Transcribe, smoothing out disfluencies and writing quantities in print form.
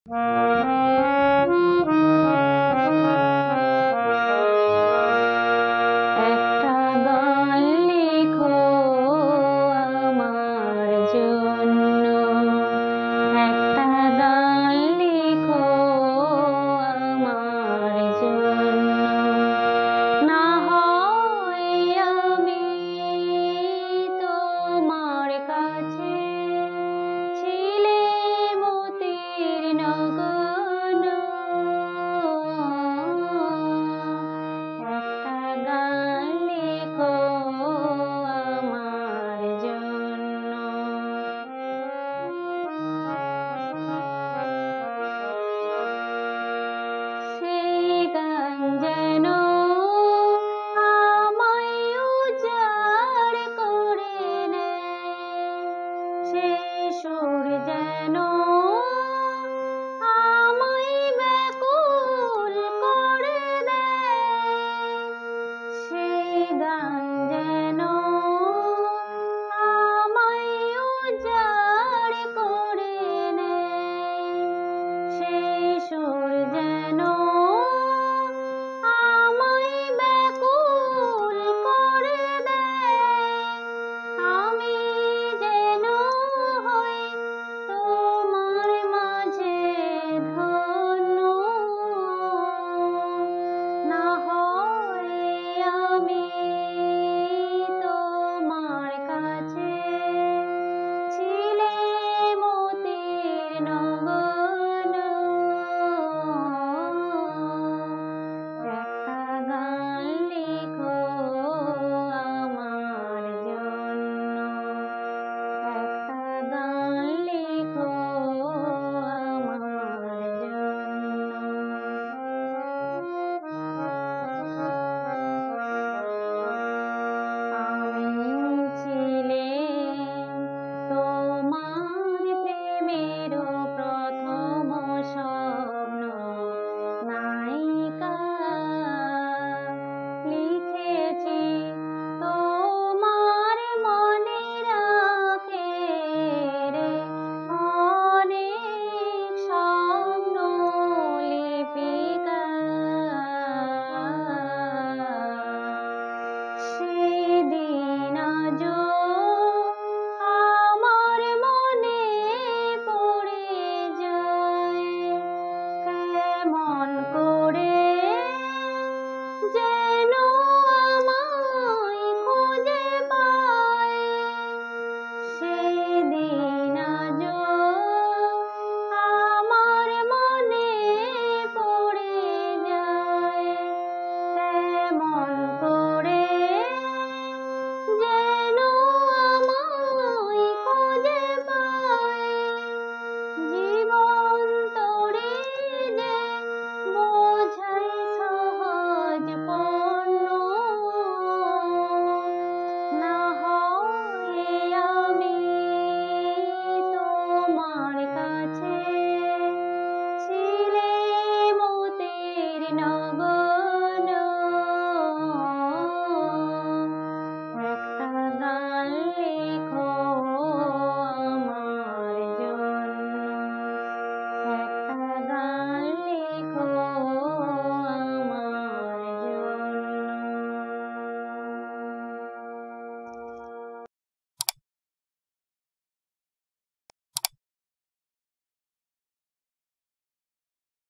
একটা গান লিখো আমার জন্য, একটা গান লিখো আমার জন্য। না হয় আমি তোমার কাছে ছিলে মতির নগণ্য, একটা গান লিখো আমার জন্য। সেই গান যেন আমায় উজাড় করে নেয়, সেই সুর যেন আমায় ব্যাকুল করে দেয়, সেই গান যেন আমায় উজাড় করে নেয়, সেই সুর যেন আমায় ব্যাকুল করে দেয়। আমি যেন হই তোমার মাঝে ধন্য, না হয় আমি তোমার কাছে ছিলে মতির নগণ্য, একটা গান লিখো আমার জন্য, একটা গান লিখো আমার জন্য। আমি ছিলাম তোমার প্রেমের প্রথম স্বপ্ন নায়িকা, লিখেছি তোমার মনে রাখে রে অনেক স্বপ্ন লিপিকা। সেদিন আজও আমার মনে পড়ে যায়, কেমন